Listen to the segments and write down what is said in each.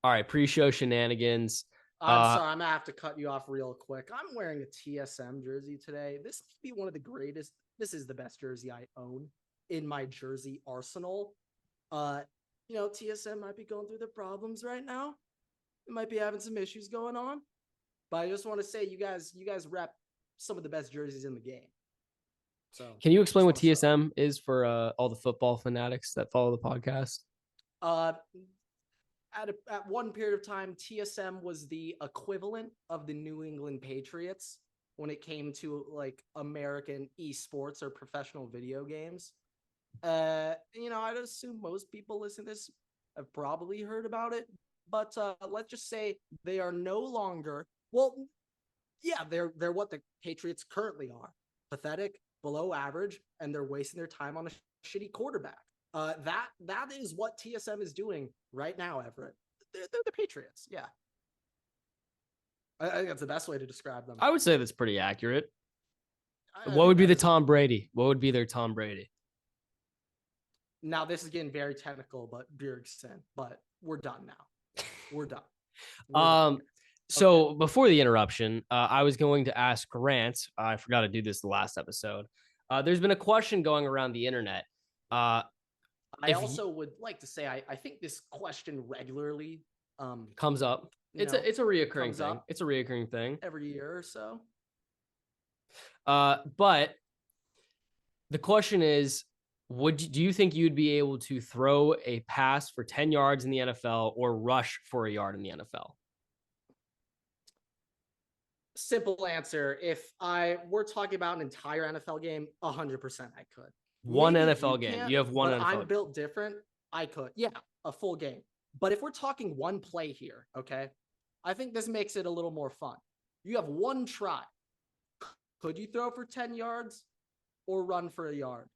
All right, pre-show shenanigans. I'm sorry, I'm gonna have to cut you off real quick. I'm wearing a TSM jersey today. This might be one of the greatest. This is the best jersey I own in my jersey arsenal. Uh, TSM might be going through the problems right now. It might be having some issues going on. But I just want to say you guys rep some of the best jerseys in the game. So Can you explain just what want to start. TSM is for all the football fanatics that follow the podcast? Uh, at one period of time, TSM was the equivalent of the New England Patriots when it came to like American eSports or professional video games. I'd assume most people listening to this have probably heard about it, but let's just say they are no longer. Well, yeah, they're what the Patriots currently are: pathetic, below average, and they're wasting their time on a shitty quarterback. That is what TSM is doing right now, Everett. They're the Patriots. Yeah, I think that's the best way to describe them. I would say that's pretty accurate. I What think would be that the is. Tom Brady? What would be their Tom Brady? Now this is getting very technical, but Bjergsen. But we're done now. We're done. We're done Um, here. Okay. so before the interruption, I was going to ask Grant. I forgot to do this the last episode. There's been a question going around the internet. Uh, I if y- also would like to say I think this question regularly comes up, you know it's a reoccurring comes thing. up It's a reoccurring thing. every year or so. But the question is, do you think you'd be able to throw a pass for 10 yards in the NFL or rush for a yard in the NFL? Simple answer. If I were talking about an entire NFL game, 100% I could. One Maybe you NFL game. can't, You have one but NFL I'm game. built different. I could. Yeah, a full game. But if we're talking one play here, okay, I think this makes it a little more fun. You have one try. Could you throw for 10 yards or run for a yard?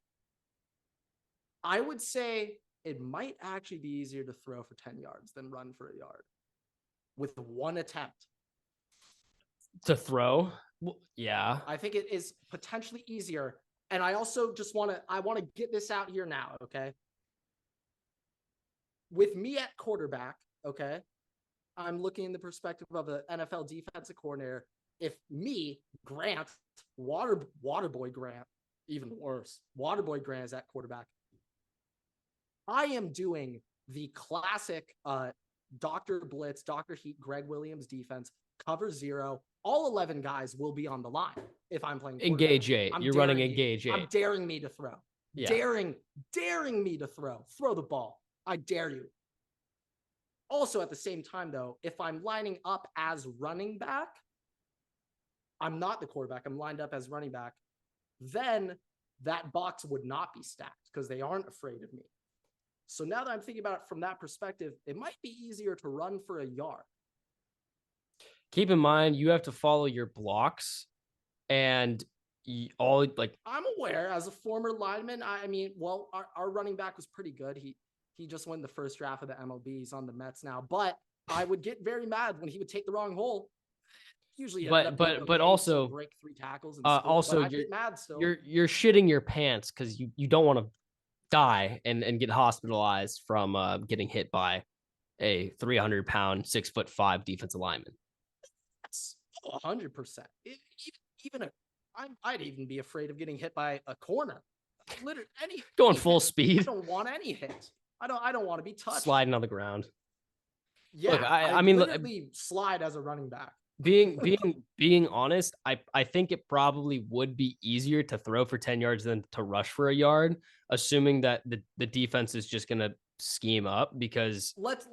I would say it might actually be easier to throw for 10 yards than run for a yard with one attempt. To throw? Well, yeah. I think it is potentially easier. And I also just want to get this out here now, okay? With me at quarterback, okay? I'm looking in the perspective of an NFL defensive coordinator. If me, Grant, Waterboy Grant, even worse, Waterboy Grant is at quarterback, I am doing the classic Dr. Blitz, Dr. Heat, Greg Williams defense, cover zero. All 11 guys will be on the line if I'm playing quarterback. Engage eight. I'm You're running daring you. engage I'm eight. daring me to throw. Yeah. Daring me to throw. Throw the ball. I dare you. Also, at the same time, though, if I'm lining up as running back, I'm not the quarterback. I'm lined up as running back. Then that box would not be stacked because they aren't afraid of me. So now that I'm thinking about it from that perspective, it might be easier to run for a yard. Keep in mind, you have to follow your blocks and all like. I'm aware as a former lineman. I mean, well, our running back was pretty good. He just won the first draft of the MLB. He's on the Mets now, but I would get very mad when he would take the wrong hole. Usually, ended up being But okay. also break 3 tackles and score. also But I get mad still. you're shitting your pants because you don't want to die and get hospitalized from getting hit by a 300-pound 6'5" defensive lineman. That's 100%. Even I'd even be afraid of getting hit by a corner. Literally Going any full hit. I speed, don't want any hit. I don't want to be touched. sliding on the ground. Yeah, Look, I mean, literally slide as a running back. being honest, I think it probably would be easier to throw for 10 yards than to rush for a yard, assuming that the defense is just gonna scheme up because Let's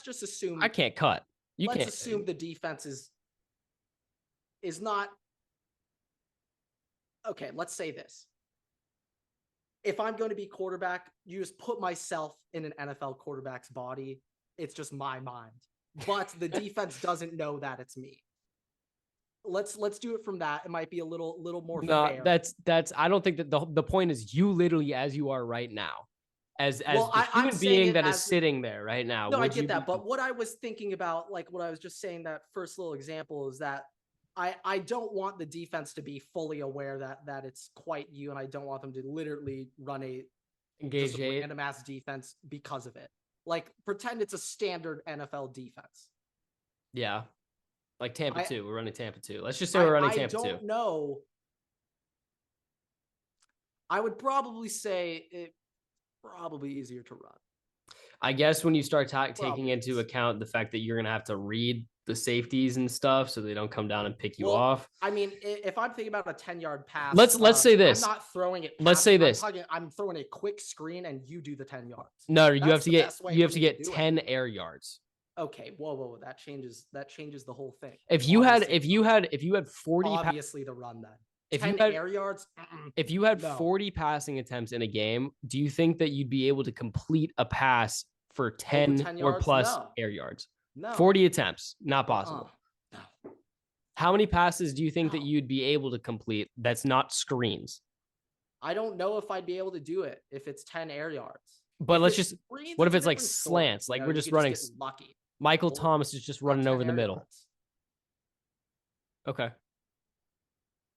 just assume I can't cut. You let's can't. assume the defense is not okay. Let's say this. If I'm going to be quarterback, you just put myself in an NFL quarterback's body. It's just my mind. But the defense doesn't know that it's me. Let's do it from that. It might be a little more No, fair. that's I don't think that the point is you literally as you are right now, as Well, the I'm human saying being it that is as sitting there right now, no, I would get you that. be But what I was thinking about, like what I was just saying, that first little example is that I don't want the defense to be fully aware that it's quite you, and I don't want them to literally run just engaged a eight? random ass defense because of it. Like, pretend it's a standard NFL defense. Yeah. Like Tampa 2. We're running Tampa 2. Let's just say I, we're running I Tampa 2. don't know. I would probably say it probably easier to run. I guess when you start taking Probably into is. account the fact that you're going to have to read the safeties and stuff so they don't come down and pick you Well, off. I mean, if I'm thinking about a 10-yard pass, Let's say this. I'm not throwing it. Let's say this. I'm throwing a quick screen and you do the 10 yards. No, you That's have to the get best way you have for to me get do 10 air yards. Okay, whoa, that changes the whole thing. If you had 40 obviously the run then. If 10 you had air yards, if you had 40 passing attempts in a game, do you think that you'd be able to complete a pass for 10 or yards? plus No. air yards? No. 40 attempts, not possible. No. How many passes do you think that you'd be able to complete that's not screens? I don't know if I'd be able to do it if it's 10 air yards. But if let's just screens, what if it's it's like slants? Like we're just running lucky. Michael Thomas is just running over the middle. Yards. Okay.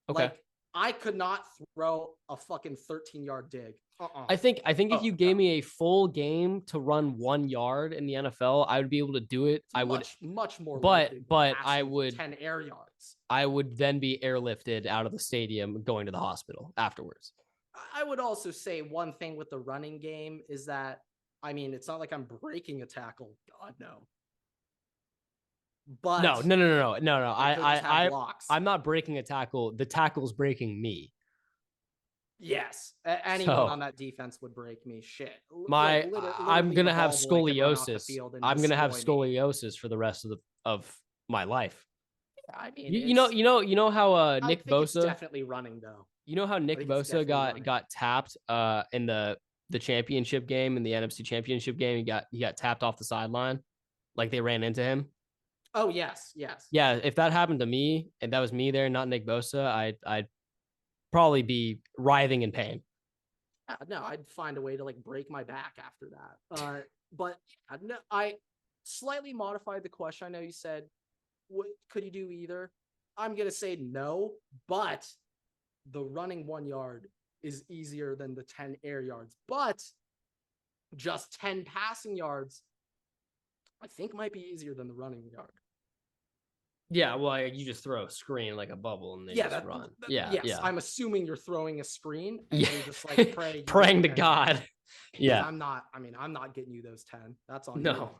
Like I could not throw a fucking 13-yard dig. I think if you gave me a full game to run 1 yard in the NFL, I would be able to do it. I would much more. But I would 10 air yards. I would then be airlifted out of the stadium going to the hospital afterwards. I would also say one thing with the running game is that, I mean, it's not like I'm breaking a tackle. God, no. But no. I'm not breaking a tackle. The tackle's breaking me. Yes, anyone on that defense would break me. Shit, I'm gonna have scoliosis. I'm gonna have scoliosis for the rest of my life. Yeah, I mean, you know how Nick Bosa definitely running though. You know how Nick Bosa got tapped in the championship game, in the NFC championship game. He got tapped off the sideline, like they ran into him. Oh yes. Yeah, if that happened to me and that was me there, not Nick Bosa, I'd probably be writhing in pain. No, I'd find a way to like break my back after that. But no, I slightly modified the question. I know you said, could you do either? I'm gonna say no, but the running 1 yard is easier than the 10 air yards, but just 10 passing yards, I think might be easier than the running yard. Yeah, well, you just throw a screen like a bubble and they just run. Yes, I'm assuming you're throwing a screen and you're just like praying to God. Yeah. I'm not getting you those 10. That's on no.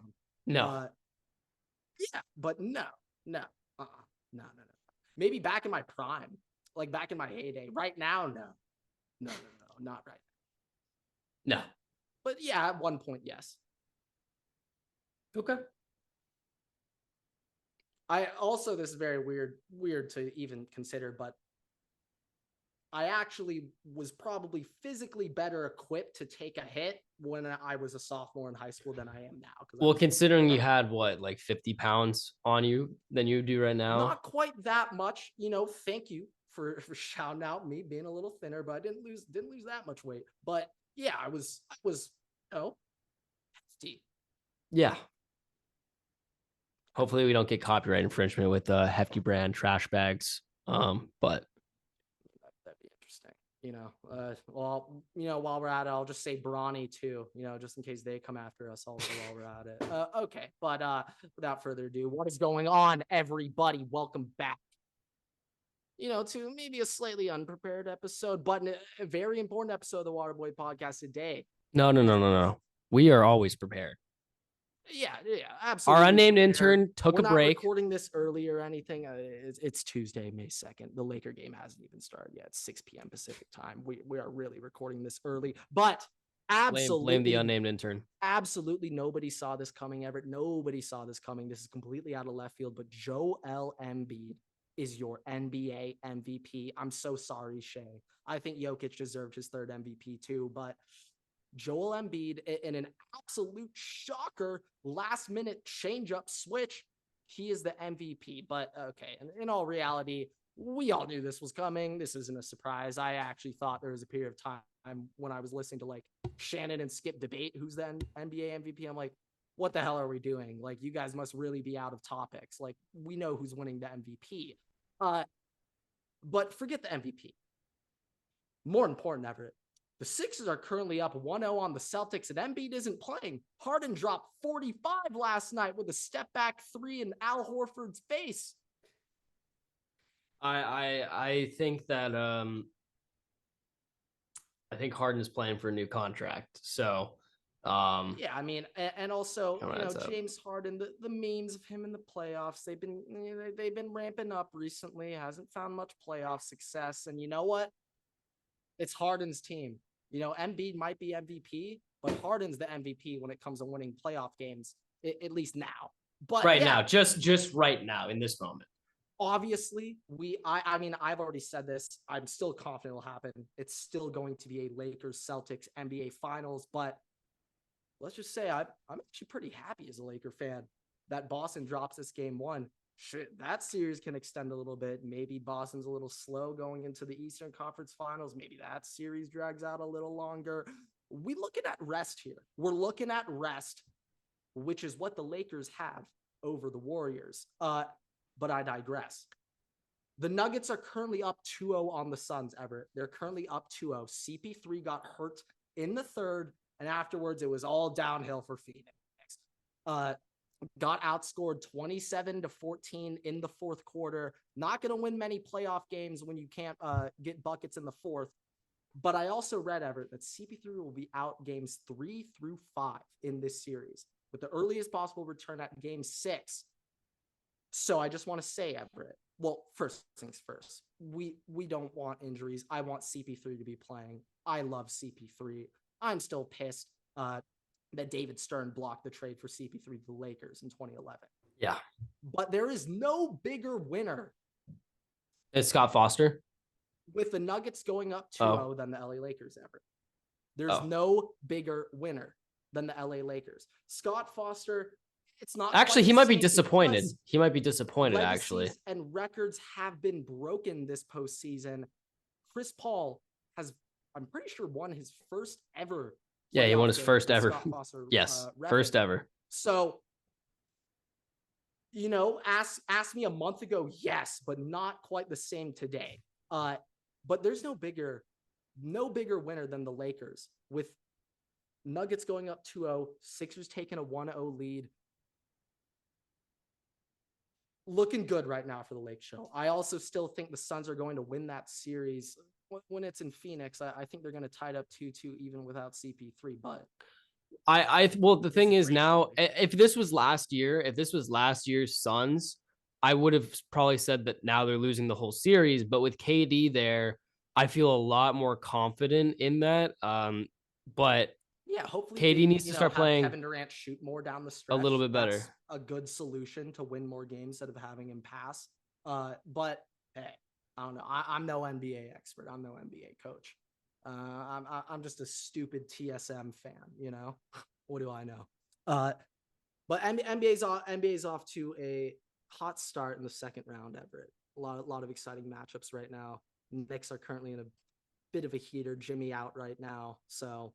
You. No. But no. Maybe back in my prime, like back in my heyday. Right now, no, not right now. No. But yeah, at one point, yes. Okay. I also, this is very weird to even consider, but I actually was probably physically better equipped to take a hit when I was a sophomore in high school than I am now. Well, considering you had like 50 pounds on you than you do right now. Not quite that much, thank you for shouting out me being a little thinner, but I didn't lose that much weight. But yeah, I was hefty. Yeah. Hopefully we don't get copyright infringement with hefty brand trash bags. But that'd be interesting. While we're at it, I'll just say Brawny too, just in case they come after us also while we're at it. Okay. But without further ado, what is going on, everybody? Welcome back. To maybe a slightly unprepared episode, but a very important episode of the Waterboy podcast today. No. We are always prepared. Yeah, absolutely. Our unnamed intern took a break. We're not recording this early or anything. It's Tuesday, May 2nd. The Laker game hasn't even started yet. It's 6 p.m. Pacific time. We are really recording this early, but absolutely blame the unnamed intern. Absolutely nobody saw this coming, Everett. Nobody saw this coming. This is completely out of left field, but Joel Embiid is your NBA MVP. I'm so sorry, Shay. I think Jokic deserved his third MVP too, but Joel Embiid, in an absolute shocker, last-minute change-up switch, he is the MVP. But okay, and in all reality, we all knew this was coming. This isn't a surprise. I actually thought there was a period of time when I was listening to like Shannon and Skip debate who's the NBA MVP. I'm like, what the hell are we doing? Like, you guys must really be out of topics. Like, we know who's winning the MVP. But forget the MVP. More important, Everett. The Sixers are currently up 1-0 on the Celtics, and Embiid isn't playing. Harden dropped 45 last night with a step back three in Al Horford's face. I think that I think Harden's playing for a new contract. So yeah, I mean, and also, up. James Harden, the memes of him in the playoffs, they've been ramping up recently. Hasn't found much playoff success, and you know what? It's Harden's team. Embiid might be MVP, but Harden's the MVP when it comes to winning playoff games, at least now. But right now, just right now in this moment. Obviously, I mean, I've already said this. I'm still confident it'll happen. It's still going to be a Lakers Celtics NBA Finals, but let's just say I'm actually pretty happy as a Laker fan that Boston drops this game one. Shit, that series can extend a little bit. Maybe Boston's a little slow going into the Eastern Conference Finals. Maybe that series drags out a little longer. We're looking at rest here. We're looking at rest, which is what the Lakers have over the Warriors. But I digress. The Nuggets are currently up 2-0 on the Suns, Everett. They're currently up 2-0. CP3 got hurt in the third, and afterwards it was all downhill for Phoenix. Got outscored 27-14 in the fourth quarter. Not going to win many playoff games when you can't get buckets in the fourth. But I also read, Everett, that CP3 will be out games 3 through 5 in this series, with the earliest possible return at game 6. So I just want to say, Everett, well, first things first, we don't want injuries. I want CP3 to be playing. I love CP3. I'm still pissed that David Stern blocked the trade for CP3 to the Lakers in 2011. Yeah. But there is no bigger winner. It's Scott Foster. With the Nuggets going up 2-0 than the LA Lakers, Everett. There's no bigger winner than the LA Lakers. Scott Foster, it's not actually, he might be disappointed. He might be disappointed, actually. And records have been broken this postseason. Chris Paul has, I'm pretty sure, won his first ever. Yeah, he won his first ever. Yes, first ever. So, ask me a month ago, yes, but not quite the same today. But there's no bigger winner than the Lakers, with Nuggets going up 2-0, Sixers taking a 1-0 lead. Looking good right now for the Lake Show. I also still think the Suns are going to win that series when it's in Phoenix. I think they're going to tie it up 2-2 even without CP3. But well, the thing is now, if this was last year's Suns, I would have probably said that now they're losing the whole series. But with KD there, I feel a lot more confident in that. But yeah, hopefully KD needs to start playing. Kevin Durant shoot more down the stretch. A little bit better. That's a good solution to win more games instead of having him pass. But hey, I don't know. I'm no NBA expert. I'm no NBA coach. I'm just a stupid TSM fan. What do I know? But NBA's off to a hot start in the second round, Everett. A lot of exciting matchups right now. Knicks are currently in a bit of a heater. Jimmy out right now, so.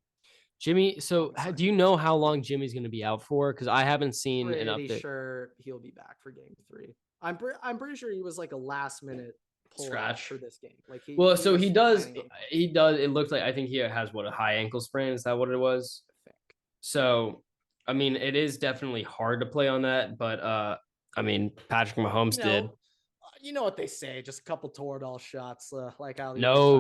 Jimmy, so do you know how long Jimmy's going to be out for? Because I haven't seen an update. Pretty sure he'll be back for game 3. I'm pretty sure he was like a last minute scratch for this game. Like he does. It looks like, I think he has a high ankle sprain. Is that what it was? I think. So, I mean, it is definitely hard to play on that, but I mean, Patrick Mahomes did. You know what they say, just a couple Toradol shots, like Ali. No.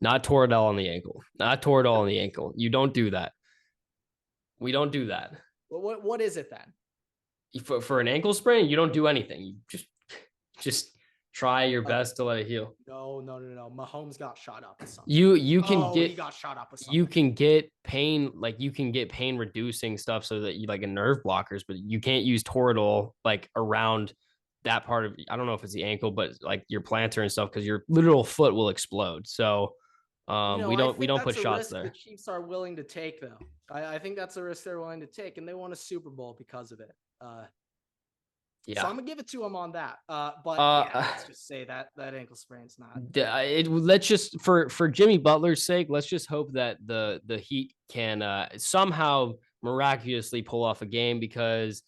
Not Toradol on the ankle. Not Toradol on the ankle. You don't do that. We don't do that. Well, what is it then? For an ankle sprain, you don't do anything. You just try your best to let it heal. No. Mahomes got shot up with something. You can he got shot up with something. You can get pain, pain reducing stuff so that you a nerve blockers, but you can't use Toradol around that part of, I don't know if it's the ankle, but your plantar and stuff, because your literal foot will explode. So we don't put shots there. The Chiefs are willing to take, though. I think that's a risk they're willing to take, and they won a Super Bowl because of it. Yeah. So I'm gonna give it to him on that. Let's just say that ankle sprain's not. Let's just for Jimmy Butler's sake, let's just hope that the Heat can somehow miraculously pull off a game, because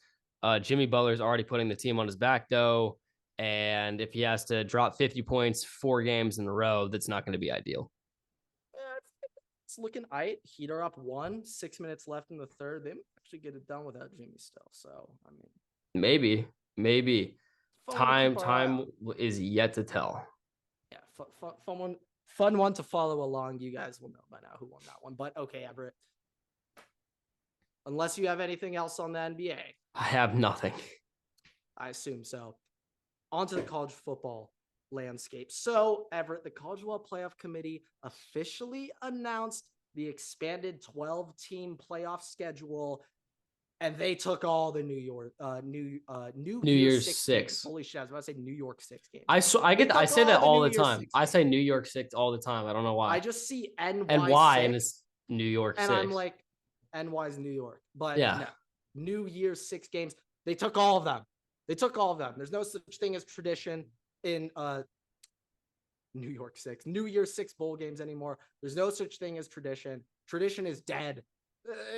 Jimmy Butler's already putting the team on his back, though, and if he has to drop 50 points 4 games in a row, that's not going to be ideal. looking aight. Heat are up 1, 6 minutes left in the third. They might actually get it done without Jimmy still. So I mean, maybe. fun one to keep our eye Time on. is yet to tell. Yeah, fun one to follow along. You guys will know by now who won that one. But okay, Everett. Unless you have anything else on the NBA, I have nothing. I assume so. On to the college football landscape. So, Everett, the College Football Playoff Committee officially announced the expanded 12-team playoff schedule, and they took all the New New Year's Year's 6 games. 6. Holy shit, I was about to say New York 6 games. I say that all the time. I say games. New York 6 all the time. I don't know why. I just see NY And why? 6, And it's New York and 6. I'm like, NY's New York. But yeah. no, New Year's 6 games. They took all of them. There's no such thing as tradition in New York 6, New Year's 6 bowl games anymore. There's no such thing as tradition. Tradition is dead.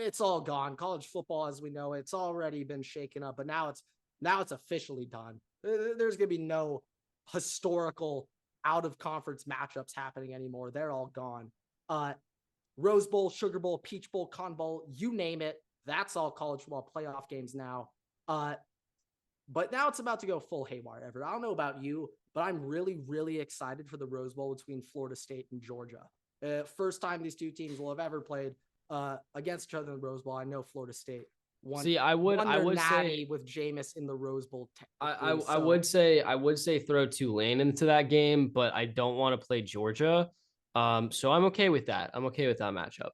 It's all gone. College football, as we know, it's already been shaken up, but now it's officially done. There's going to be no historical out of conference matchups happening anymore. They're all gone. Rose Bowl, Sugar Bowl, Peach Bowl, Con Bowl, you name it. That's all college football playoff games now. But now it's about to go full haywire, Everett. I don't know about you, but I'm really, really excited for the Rose Bowl between Florida State and Georgia. First time these two teams will have ever played against each other in the Rose Bowl. I know Florida State won. See, I would natty say with Jameis in the Rose Bowl. I would say throw Tulane into that game, but I don't want to play Georgia. So I'm okay with that. I'm okay with that matchup.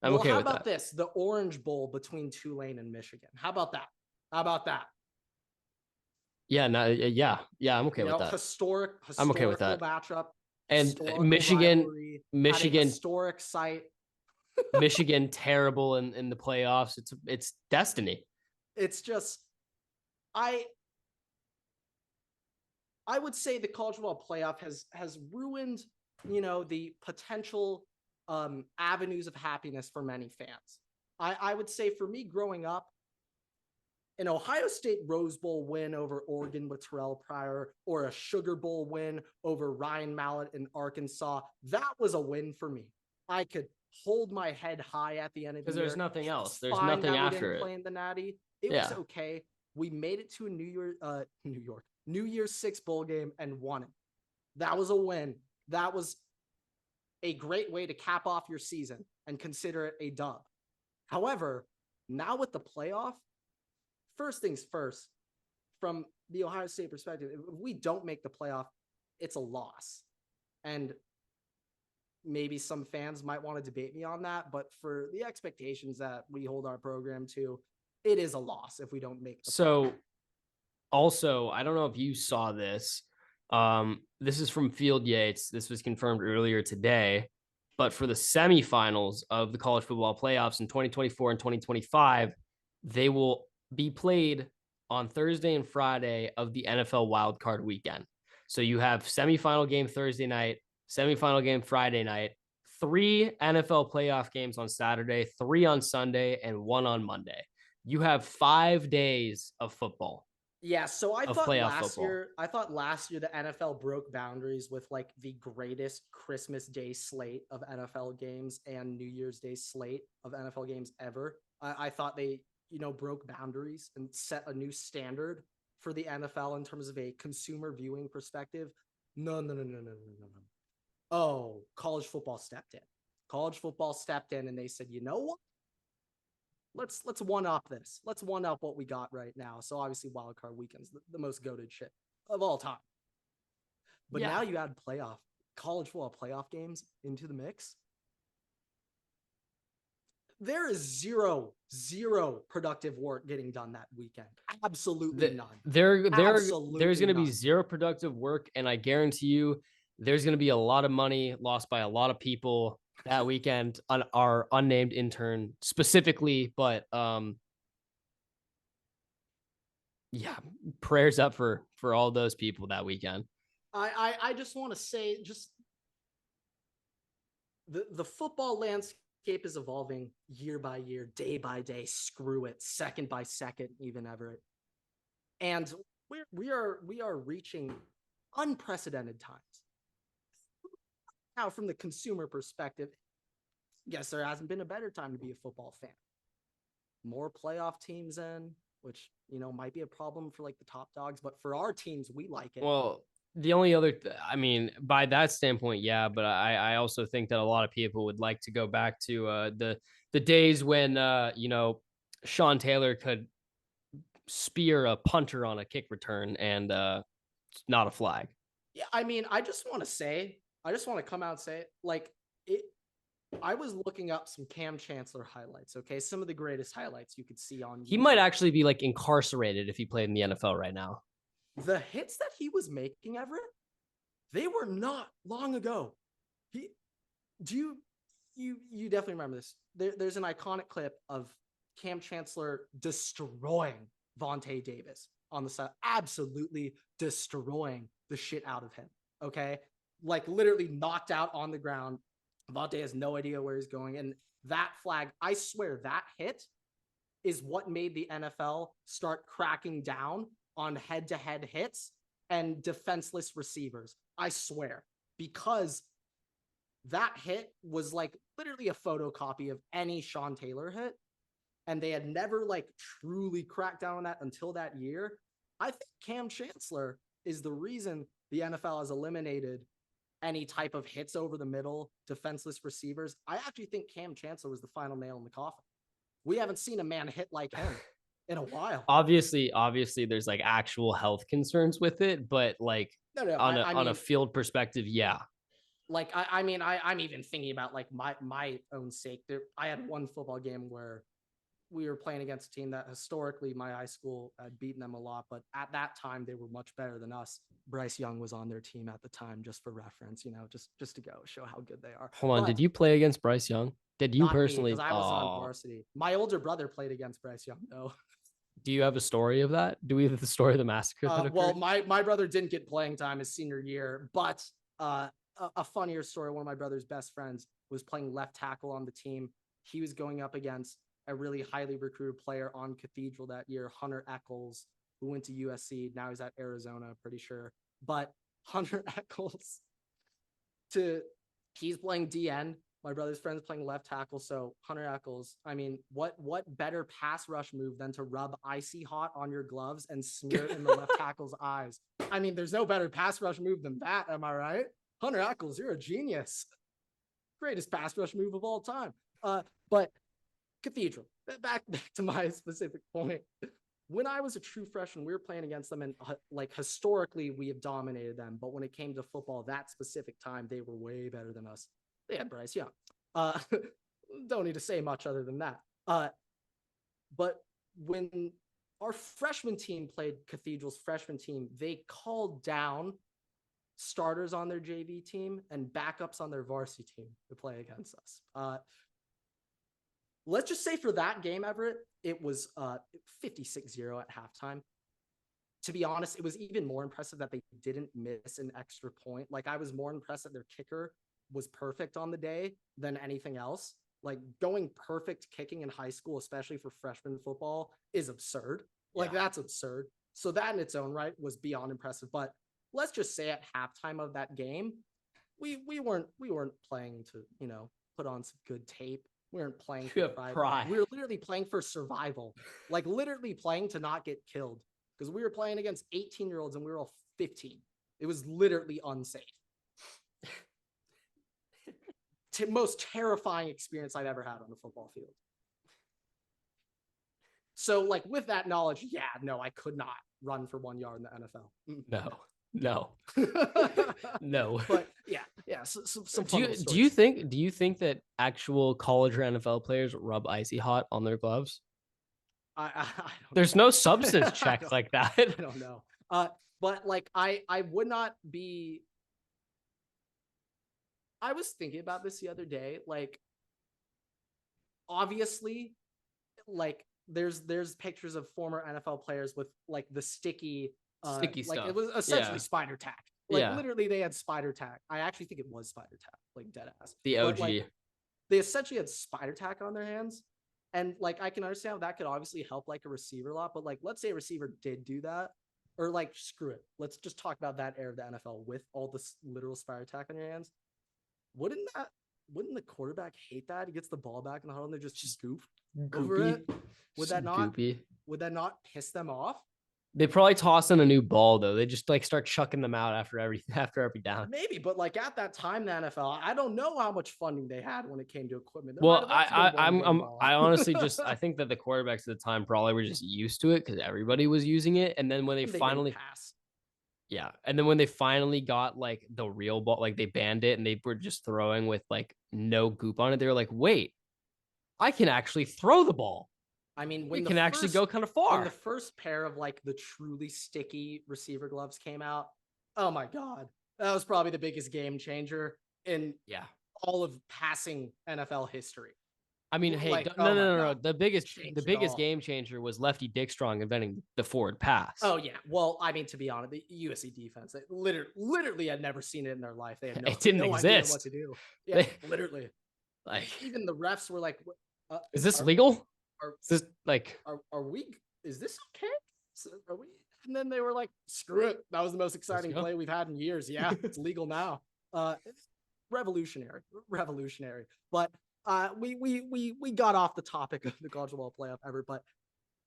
I'm okay how with about that. this? The Orange Bowl between Tulane and Michigan. How about that? Yeah, no, yeah, I'm okay with that. Historical I'm okay with that. matchup. And Michigan, at a historic site. Michigan terrible in the playoffs. It's destiny. It's just I would say the college football playoff has ruined, the potential avenues of happiness for many fans. I would say for me growing up, an Ohio State Rose Bowl win over Oregon with Terrell Pryor, or a Sugar Bowl win over Ryan Mallett in Arkansas, that was a win for me. I could hold my head high at the end of the year. Because there's nothing else. There's nothing after it. Play in the Natty. It was okay. We made it to a New Year's 6 bowl game and won it. That was a win. That was a great way to cap off your season and consider it a dub. However, now with the playoff, first things first, from the Ohio State perspective, if we don't make the playoff, it's a loss. And maybe some fans might want to debate me on that, but for the expectations that we hold our program to, it is a loss if we don't make the playoff. Also, I don't know if you saw this. This is from Field Yates. This was confirmed earlier today. But for the semifinals of the college football playoffs in 2024 and 2025, they will be played on Thursday and Friday of the NFL wildcard weekend. So you have semifinal game Thursday night, semifinal game Friday night, 3 NFL playoff games on Saturday, 3 on Sunday, and 1 on Monday. You have 5 days of football. Yeah, so I thought last year the NFL broke boundaries with like the greatest Christmas Day slate of NFL games and New Year's Day slate of NFL games ever. I thought they, broke boundaries and set a new standard for the NFL in terms of a consumer viewing perspective. No. Oh, college football stepped in and they said, you know what? Let's one up this. Let's one up what we got right now. So obviously wildcard weekend's the most goated shit of all time. But now you add college football playoff games into the mix. There is zero productive work getting done that weekend. Absolutely none. There's going to be zero productive work, and I guarantee you there's going to be a lot of money lost by a lot of people that weekend on our unnamed intern specifically, but prayers up for all those people that weekend. I just want to say, just the football landscape is evolving year by year, day by day. Screw it, second by second, even Everett. And we are reaching unprecedented times. Now, from the consumer perspective, guess there hasn't been a better time to be a football fan. More playoff teams in, which, might be a problem for like the top dogs, but for our teams, we like it. Well, the only other, I mean, by that standpoint, yeah, but I also think that a lot of people would like to go back to the days when Sean Taylor could spear a punter on a kick return and not a flag. Yeah, I mean, I just want to come out and say it. Like it, I was looking up some Cam Chancellor highlights. Okay, some of the greatest highlights you could see on He YouTube. might actually be like incarcerated if he played in the NFL right now. The hits that he was making, Everett, they were not long ago. He, do you definitely remember this? There's an iconic clip of Cam Chancellor destroying Vontae Davis on the side, absolutely destroying the shit out of him. Okay, like literally knocked out on the ground. Vontae has no idea where he's going, and that flag, I swear, that hit is what made the NFL start cracking down on head-to-head hits and defenseless receivers. I swear, because that hit was like literally a photocopy of any Sean Taylor hit, and they had never like truly cracked down on that until that year. I think Cam Chancellor is the reason the NFL has eliminated any type of hits over the middle, defenseless receivers. I actually think Cam Chancellor was the final nail in the coffin. We haven't seen a man hit like him in a while. Obviously, there's like actual health concerns with it, but like No, on a field perspective, yeah. Like I'm even thinking about like my own sake. I had one football game where we were playing against a team that historically my high school had beaten them a lot, but at that time they were much better than us. Bryce Young was on their team at the time, just for reference, just to go show how good they are. Hold on, But did you play against Bryce Young? Did you not me, because personally? I was on Oh, varsity. My older brother played against Bryce Young, though. do you have a story of that? Do we have the story of the massacre that Well, occurred? my brother didn't get playing time his senior year, but a funnier story. One of my brother's best friends was playing left tackle on the team. He was going up against a really highly recruited player on Cathedral that year, Hunter Eccles, who went to USC. Now he's at Arizona, pretty sure. But Hunter Eccles, he's playing DN. My brother's friend's playing left tackle. So Hunter Eccles, I mean, what better pass rush move than to rub icy hot on your gloves and smear it in the left tackle's eyes? I mean, there's no better pass rush move than that. Am I right? Hunter Eccles, you're a genius. Greatest pass rush move of all time. But Cathedral, back to my specific point. When I was a true freshman, we were playing against them, and like historically, we have dominated them. But when it came to football, that specific time, they were way better than us. They had Bryce Young. Don't need to say much other than that. But when our freshman team played Cathedral's freshman team, they called down starters on their JV team and backups on their varsity team to play against us. Let's just say for that game, Everett, it was 56-0 at halftime. To be honest, it was even more impressive that they didn't miss an extra point. Like, I was more impressed that their kicker was perfect on the day than anything else. Like, going perfect kicking in high school, especially for freshman football, is absurd. Like, that's absurd. So that in its own right was beyond impressive. But let's just say at halftime of that game, we weren't playing to, put on some good tape. We weren't playing for pride. We were literally playing for survival. Like, literally playing to not get killed. Because we were playing against 18-year-olds and we were all 15. It was literally unsafe. Most terrifying experience I've ever had on the football field. So, like, with that knowledge, I could not run for 1 yard in the NFL. No. No. But yeah. Some do you think that actual college or NFL players rub icy hot on their gloves? I don't There's know. No substance check like that. I don't know. But like I would not be. I was thinking about this the other day. Like, obviously, like there's pictures of former NFL players with like the sticky stuff. Like, it was essentially spider tack. Like, literally they had spider tack. I actually think it was spider tack, like dead ass. The OG. But, like, they essentially had spider tack on their hands. And like, I can understand how that could obviously help like a receiver a lot, but like, let's say a receiver did do that, or like, screw it. Let's just talk about that era of the NFL with all this literal spider tack on your hands. Wouldn't that wouldn't the quarterback hate that? He gets the ball back in the huddle and they're just goof over Goopy. it. Would that not Goopy. would that not piss them off? They probably toss in a new ball though. They just like start chucking them out after every down. Maybe, but like at that time, the NFL, I don't know how much funding they had when it came to equipment. There might Well, have also been one game ball. I honestly just I think that the quarterbacks at the time probably were just used to it because everybody was using it, and then when they finally pass. Yeah. And then when they finally got like the real ball, like they banned it and they were just throwing with like no goop on it, they were like, wait, I can actually throw the ball. I mean, it can actually go kind of far. When the first pair of like the truly sticky receiver gloves came out, oh my God, that was probably the biggest game changer in all of passing NFL history. I mean, hey, like, no. The biggest game changer was Lefty Dick Strong inventing the forward pass. Oh yeah. Well, I mean, to be honest, the USC defense, they literally had never seen it in their life. They had it didn't no exist. idea what to do. Yeah, literally. Like even the refs were like, "Is this legal? Is this like, are we? Is this okay? Are we?" And then they were like, "Screw it! That was the most exciting play we've had in years. Yeah, it's legal now. Revolutionary. But we got off the topic of the college football playoff, Everett, but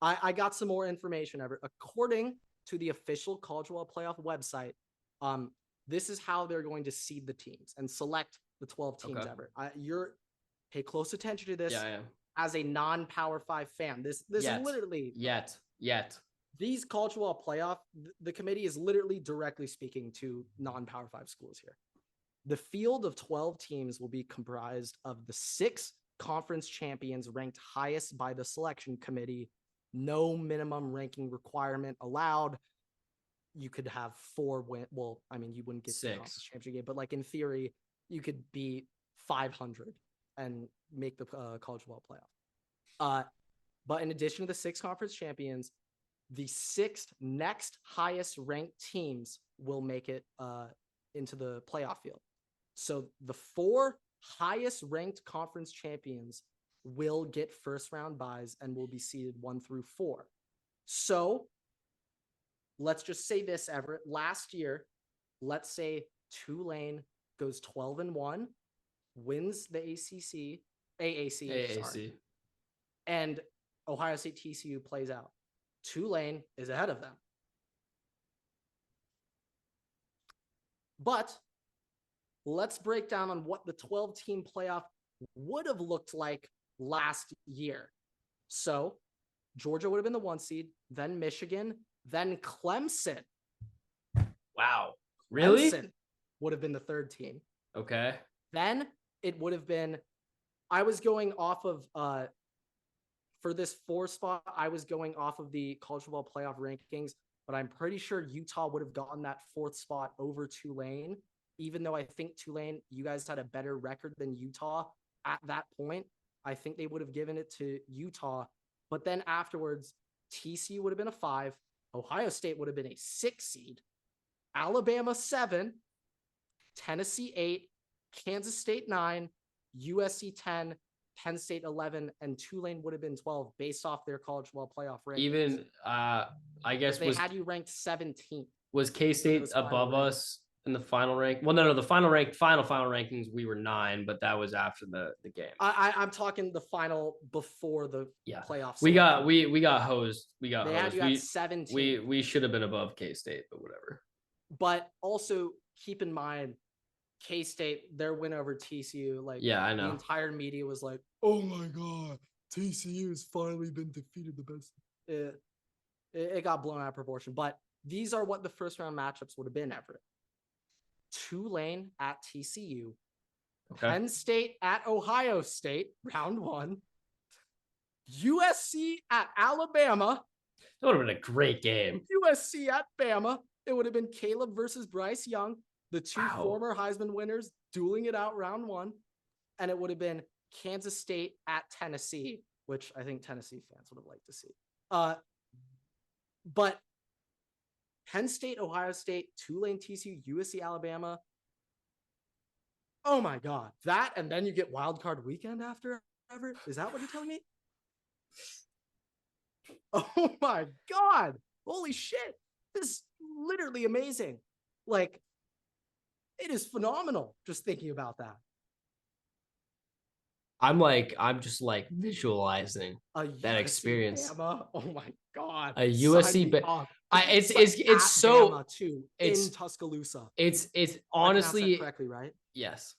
I got some more information, Everett. According to the official college football playoff website, this is how they're going to seed the teams and select the 12 teams, Everett. Pay close attention to this. Yeah, I am. As a non-Power 5 fan. This is literally yet. These college football playoff, the committee is literally directly speaking to non-Power 5 schools here. The field of 12 teams will be comprised of the 6 conference champions ranked highest by the selection committee. No minimum ranking requirement allowed. You could have 4 win. Well, I mean, you wouldn't get 6 the conference championship game, but like in theory, you could be 500 and make the college football playoff. But in addition to the 6 conference champions, the 6 next highest ranked teams will make it into the playoff field. So the 4 highest ranked conference champions will get first round byes and will be seeded 1 through 4. So let's just say this, Everett. Last year, let's say Tulane goes 12-1, wins the AAC. Sorry, and Ohio State TCU plays out. Tulane is ahead of them. But let's break down on what the 12-team playoff would have looked like last year. So Georgia would have been the 1 seed, then Michigan, then Clemson. Wow. Really? Clemson would have been the 3rd team. Okay. Then it would have been, I was going off of, for this 4 spot, I was going off of the college football playoff rankings, but I'm pretty sure Utah would have gotten that 4th spot over Tulane, even though I think Tulane, you guys had a better record than Utah at that point. I think they would have given it to Utah, but then afterwards, TCU would have been a 5, Ohio State would have been a 6 seed, Alabama 7, Tennessee 8, Kansas State 9, USC 10, Penn State 11, and Tulane would have been 12 based off their college football playoff rankings. Even, I guess they had you ranked 17th. Was K-State above us in the final rank? Well, no, the final rankings, we were 9, but that was after the game. I'm talking the final before the playoffs. We got hosed. They had you at 17. We should have been above K-State, but whatever. But also keep in mind, K-State, their win over TCU, like I know. The entire media was like, "Oh my God, TCU has finally been defeated." The best. It got blown out of proportion. But these are what the first round matchups would have been, Everett. Tulane at TCU, Penn State at Ohio State, round 1. USC at Alabama. That would have been a great game. USC at Bama. It would have been Caleb versus Bryce Young, the 2 former Heisman winners, dueling it out round 1. And it would have been Kansas State at Tennessee, which I think Tennessee fans would have liked to see. But Penn State, Ohio State, Tulane, TCU, USC, Alabama. Oh my God. That, and then you get wild card weekend after, Everett? Is that what you're telling me? Oh my God. Holy shit. This is literally amazing. Like, it is phenomenal just thinking about that. I'm just like visualizing A that USC experience. Bama. Oh my God. A Sign USC, me but up. I But it's at so Bama too, in it's Tuscaloosa. it's I pronounced that honestly correctly, right? yes.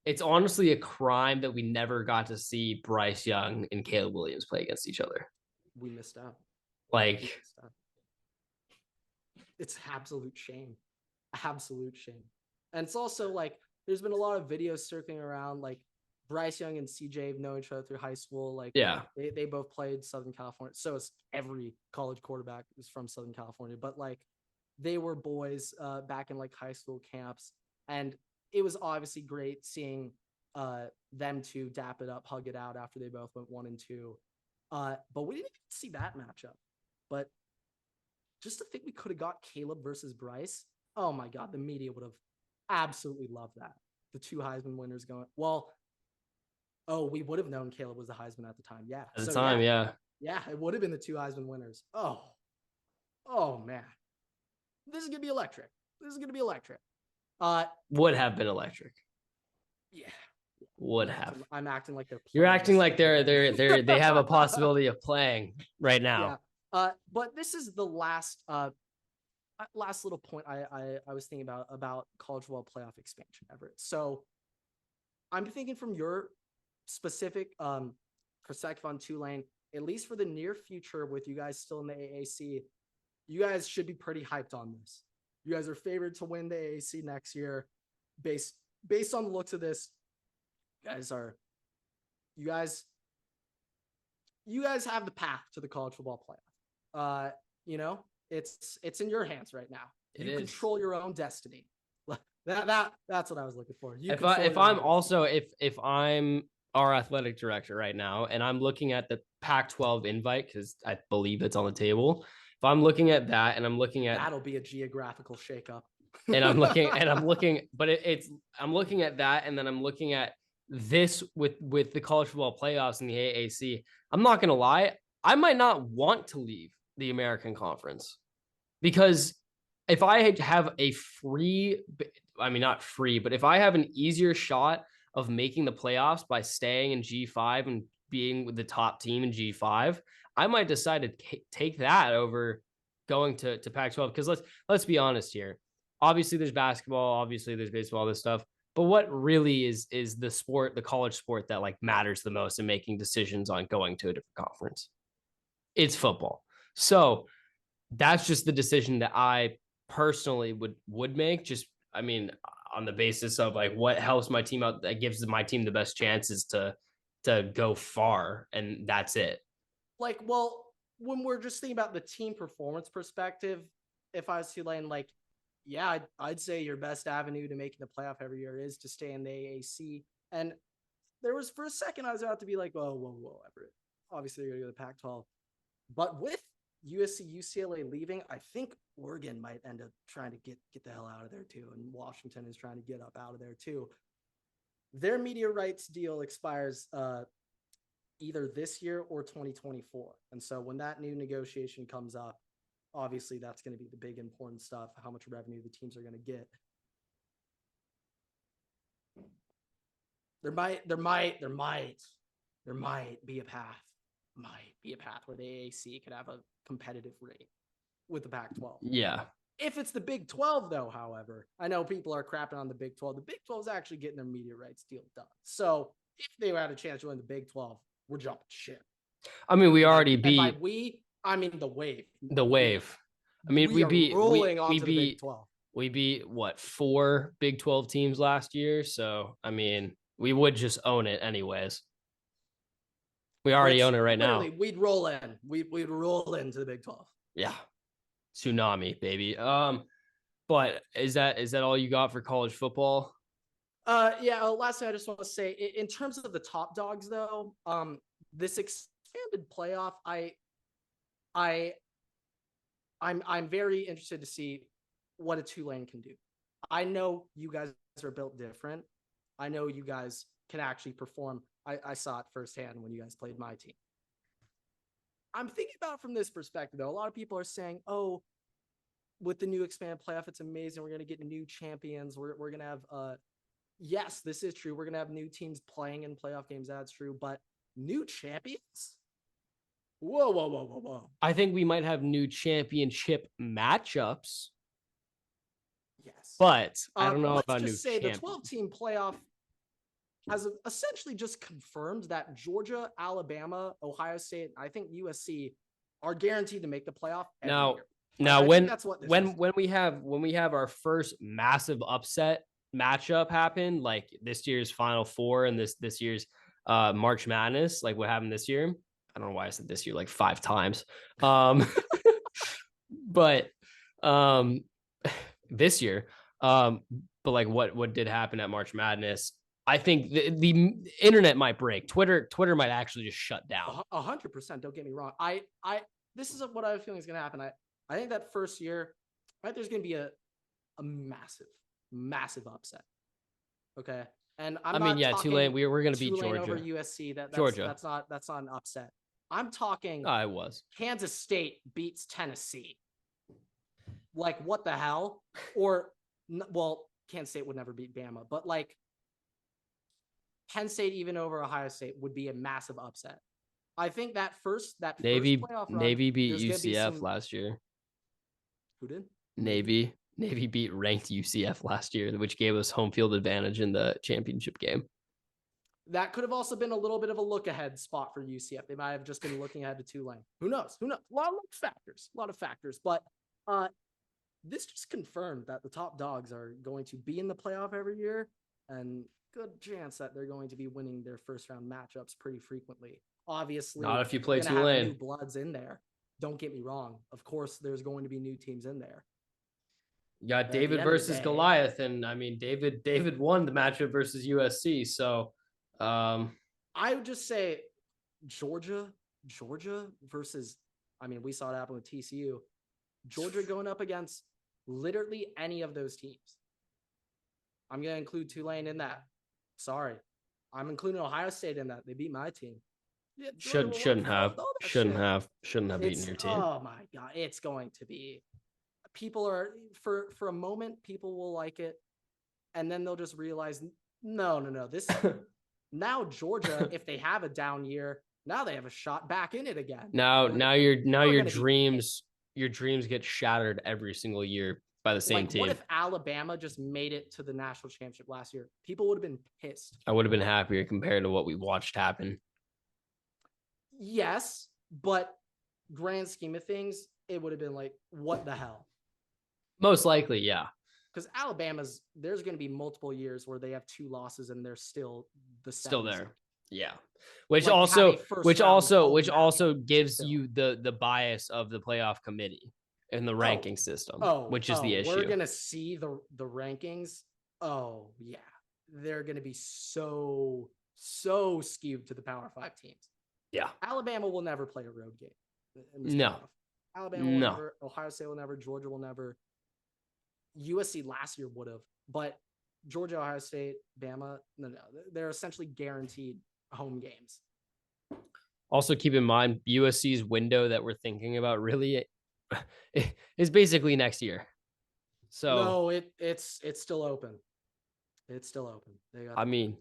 It's honestly a crime that we never got to see Bryce Young and Caleb Williams play against each other. We missed out. We Like, missed out. It's absolute shame. Absolute shame. And it's also like there's been a lot of videos circling around like Bryce Young and CJ have known each other through high school. Like yeah, they both played Southern California. So it's every college quarterback is from Southern California. But like they were boys back in like high school camps. And it was obviously great seeing them two dap it up, hug it out after they both went 1-2. But we didn't even see that matchup. But just to think we could have got Caleb versus Bryce. Oh my God, the media would have absolutely loved that. The two Heisman winners going, well, oh, we would have known Caleb was the Heisman at the time. Yeah. at the So time, yeah, yeah, yeah, it would have been the two Heisman winners. Oh man. This is gonna be electric. This is gonna be electric. Uh would have been electric. yeah. Would have. I'm acting like they're You're playing acting this like they have a possibility of playing right Yeah. now. But this is the last little point I was thinking about college football playoff expansion, Everett. So I'm thinking from your specific perspective on Tulane, at least for the near future, with you guys still in the AAC, you guys should be pretty hyped on this. You guys are favored to win the AAC next year, based on the looks of this. You guys you guys have the path to the college football playoff. You know, it's in your hands right now. It You is. control your own destiny. That's what I was looking for. If I'm our athletic director right now and I'm looking at the Pac-12 invite because I believe it's on the table. If I'm looking at that and I'm looking at That'll be a geographical shakeup. but it's I'm looking at that and then I'm looking at this with the college football playoffs and the AAC. I'm not gonna lie, I might not want to leave the American Conference because if I have a free, I mean, not free, but if I have an easier shot of making the playoffs by staying in G5 and being with the top team in G5, I might decide to take that over going to Pac-12. Because let's be honest here. Obviously, there's basketball. Obviously, there's baseball. This stuff. But what really is the sport, the college sport that like matters the most in making decisions on going to a different conference? It's football. So that's just the decision that I personally would make. Just I mean, on the basis of like what helps my team out, that gives my team the best chances to go far, and that's it. Like, well, when we're just thinking about the team performance perspective, if I was Tulane, like, yeah, I'd say your best avenue to making the playoff every year is to stay in the AAC. And there was for a second I was about to be like, oh, whoa, Everett. Obviously, you're going to go to the Pac-12. But with USC, UCLA leaving, I think Oregon might end up trying to get the hell out of there too. And Washington is trying to get up out of there too. Their media rights deal expires either this year or 2024. And so when that new negotiation comes up, obviously that's going to be the big important stuff, how much revenue the teams are going to get. There might be a path. Might be a path where the AAC could have a competitive rate with the Pac-12. Yeah. If it's the Big 12, though, however, I know people are crapping on the Big 12. The Big 12 is actually getting their media rights deal done. So if they had a chance to win the Big 12, we're jumping ship. I mean, we already beat. And by we, I mean the wave. The wave. I mean, we beat rolling onto the Big 12. We beat what 4 Big 12 teams last year. So I mean, we would just own it anyways. We already own it right now. We'd roll in. We'd roll into the Big 12. Yeah. Tsunami, baby. But is that all you got for college football? Yeah. Last thing I just want to say, in terms of the top dogs, though, this expanded playoff, I'm very interested to see what a Tulane can do. I know you guys are built different. I know you guys can actually perform. I saw it firsthand when you guys played my team. I'm thinking about it from this perspective, though. A lot of people are saying, oh, with the new expanded playoff, it's amazing. We're going to get new champions. We're going to have Yes, this is true. We're gonna have new teams playing in playoff games. That's true, but new champions. Whoa, whoa, whoa, whoa, whoa. I think we might have new championship matchups, Yes. but I don't know Let's about new just say the champion. 12-team playoff has essentially just confirmed that Georgia, Alabama, Ohio State, I think USC are guaranteed to make the playoff every Now, year. now I think that's what this is. when we have our first massive upset matchup happen, like this year's Final Four and this year's March Madness, like what happened this year. I don't know why I said this year like 5 times. Um, but um, this year, but like what did happen at March Madness? I think the internet might break. Twitter might actually just shut down. 100%. Don't get me wrong. This is what I have a feeling is going to happen. I think that first year, right, there's going to be a massive, massive upset. Okay, and I'm I mean, not yeah, talking Tulane. We're going to beat Tulane over Georgia. USC. Georgia. That's not an upset. I'm talking I was. Kansas State beats Tennessee. Like what the hell? Or well, Kansas State would never beat Bama, but like Penn State even over Ohio State would be a massive upset. I think that first playoff run, Navy beat there's going to be UCF some. last year. Who did? Navy beat ranked UCF last year, which gave us home field advantage in the championship game. That could have also been a little bit of a look ahead spot for UCF. They might have just been looking ahead to Tulane. Who knows? Who knows? A lot of factors. But this just confirmed that the top dogs are going to be in the playoff every year, and good chance that they're going to be winning their first round matchups pretty frequently. Obviously, not if you play Tulane. Have new Tulane. bloods in there. Don't get me wrong. Of course, there's going to be new teams in there. You got But David versus Goliath, and I mean David won the matchup versus USC. So I would just say Georgia versus. I mean, we saw it happen with TCU. Georgia going up against literally any of those teams. I'm going to include Tulane in that. Sorry. I'm including Ohio State in that. They beat my team. Yeah, shouldn't have beaten your team. Oh my God. It's going to be. People are, for a moment, people will like it. And then they'll just realize, no. This now Georgia, if they have a down year, now they have a shot back in it again. Now your dreams get shattered every single year by the same team. What if Alabama just made it to the national championship last year? People would have been pissed. I would have been happier compared to what we watched happen. Yes, but grand scheme of things, it would have been like, what the hell? Most likely, yeah. Because there's going to be multiple years where they have 2 losses and they're still still there. Yeah. Which also gives you the bias of the playoff committee and the ranking system, which is the issue. We're going to see the rankings. Oh, yeah. They're going to be so skewed to the Power 5 teams. Yeah. Alabama will never play a road game. No. Alabama will never. Ohio State will never. Georgia will never. USC last year would have, but Georgia, Ohio State, Bama, no. They're essentially guaranteed home games. Also, keep in mind USC's window that we're thinking about really is basically next year. So no, it's still open. It's still open. You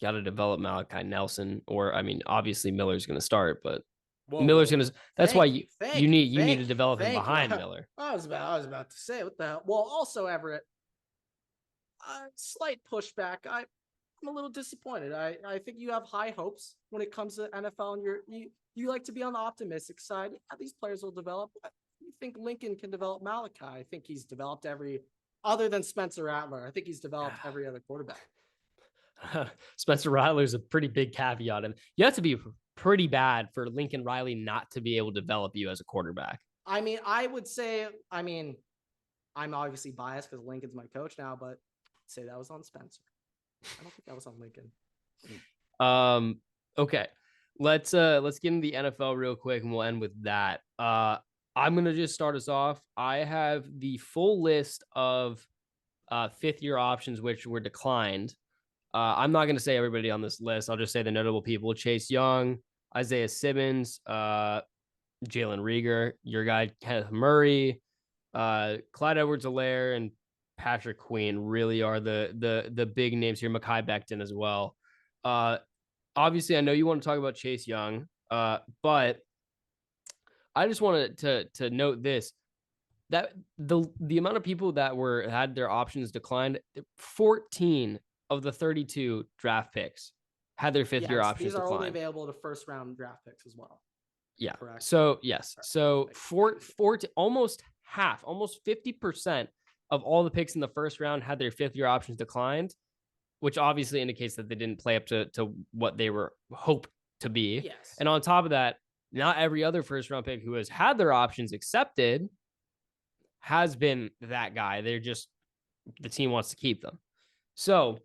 got to develop Malachi Nelson, or obviously Miller's going to start, but Miller's going to. That's why you need to develop him behind Miller. I was about to say, what the hell? Well, also Everett, slight pushback. I'm a little disappointed. I think you have high hopes when it comes to NFL, and you like to be on the optimistic side. Yeah, these players will develop. You think Lincoln can develop Malachi? I think he's developed other than Spencer Rattler. I think he's developed every other quarterback. Spencer Rattler's a pretty big caveat, and you have to be pretty bad for Lincoln Riley not to be able to develop you as a quarterback. I would say, I'm obviously biased because Lincoln's my coach now, but I'd say that was on Spencer. I don't think that was on Lincoln. Okay. Let's get into the NFL real quick and we'll end with that. I'm going to just start us off. I have the full list of 5th-year options which were declined. I'm not going to say everybody on this list. I'll just say the notable people: Chase Young, Isaiah Simmons, Jalen Rieger, your guy Kenneth Murray, Clyde Edwards-Helaire, and Patrick Queen really are the big names here. Mekhi Becton as well. Obviously, I know you want to talk about Chase Young, but I just wanted to note this, that the amount of people that had their options declined, 14 of the 32 draft picks had their fifth year options these are only declined. available to first round draft picks as well. Yeah. Correct. So yes. So almost half, almost 50% of all the picks in the first round had their fifth year options declined, which obviously indicates that they didn't play up to what they were hoped to be. Yes. And on top of that, not every other first round pick who has had their options accepted has been that guy. They're just, the team wants to keep them. So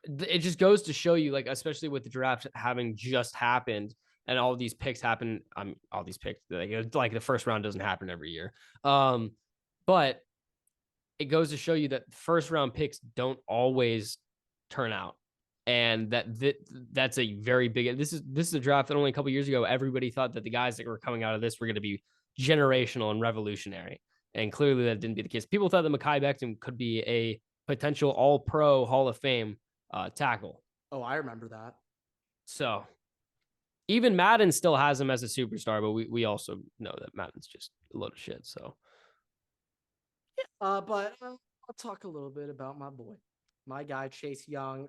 it just goes to show you, like, especially with the draft having just happened and all these picks happen. All these picks, like the first round doesn't happen every year. But it goes to show you that first round picks don't always turn out. And that's a very big, this is a draft that only a couple years ago, everybody thought that the guys that were coming out of this were going to be generational and revolutionary. And clearly that didn't be the case. People thought that Mekhi Becton could be a potential all-pro Hall of Fame tackle. Oh, I remember that. So even Madden still has him as a superstar, but we also know that Madden's just a load of shit. So, but I'll talk a little bit about my boy, my guy Chase Young.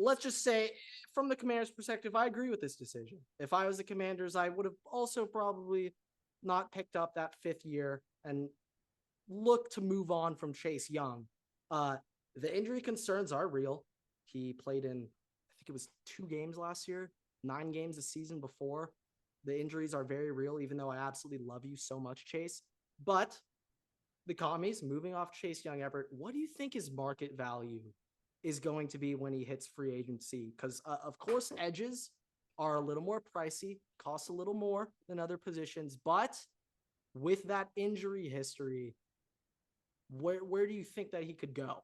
Let's just say, from the Commanders' perspective, I agree with this decision. If I was the Commanders, I would have also probably not picked up that fifth year and look to move on from Chase Young. The injury concerns are real. He played in, I think it was 2 games last year, 9 games the season before. The injuries are very real, even though I absolutely love you so much, Chase. But the commies, moving off Chase Young, Everett, what do you think his market value is going to be when he hits free agency? Because, of course, edges are a little more pricey, cost a little more than other positions. But with that injury history, where do you think that he could go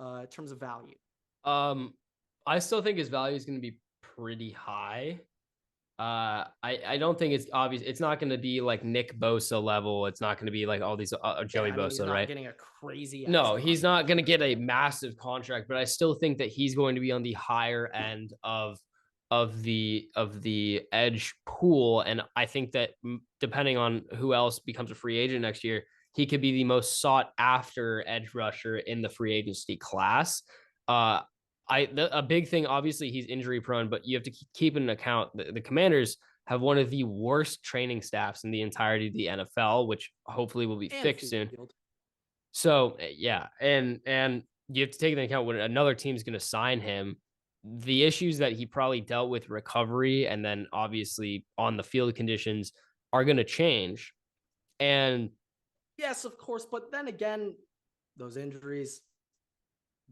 in terms of value? I still think his value is going to be pretty high. I don't think it's obvious. It's not going to be like Nick Bosa level. It's not going to be like all these Joey I mean, he's Bosa, not right? getting a crazy. No, he's not going to get a massive contract, but I still think that he's going to be on the higher end of the edge pool, and I think that depending on who else becomes a free agent next year, he could be the most sought after edge rusher in the free agency class. A big thing, obviously, he's injury prone, but you have to keep in account the Commanders have one of the worst training staffs in the entirety of the NFL, which hopefully will be fixed soon. So yeah, and you have to take into account when another team's going to sign him, the issues that he probably dealt with recovery, and then obviously on the field conditions are going to change. And yes, of course, but then again, those injuries,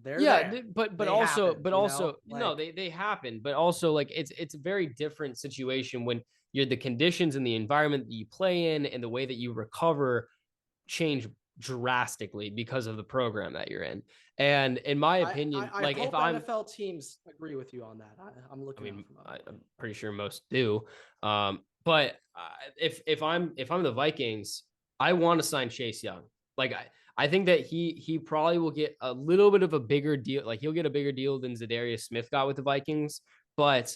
they're yeah, but they also happen, but also like, no, they happen, but also like it's a very different situation when you're the conditions and the environment that you play in and the way that you recover change drastically because of the program that you're in. And in my opinion, I like if hope I'm, NFL teams agree with you on that. I'm looking. I mean, I'm pretty sure most do. But if I'm the Vikings, I want to sign Chase Young. Like I think that he probably will get a little bit of a bigger deal. Like he'll get a bigger deal than Zadarius Smith got with the Vikings. But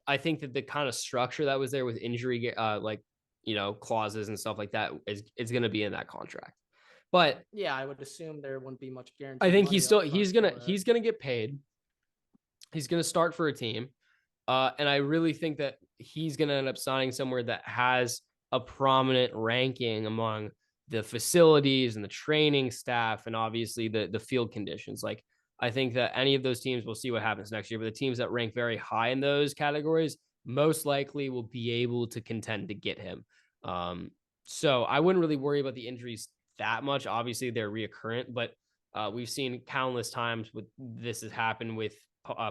I think that the kind of structure that was there with injury, like, clauses and stuff like that is going to be in that contract. But yeah, I would assume there wouldn't be much I guaranteed think money he's gonna get paid. He's gonna start for a team. And I really think that he's going to end up signing somewhere that has a prominent ranking among the facilities and the training staff and obviously the field conditions. Like, I think that any of those teams, we'll see what happens next year, but the teams that rank very high in those categories most likely will be able to contend to get him. So I wouldn't really worry about the injuries that much. Obviously, they're reoccurrent, but we've seen countless times with this has happened with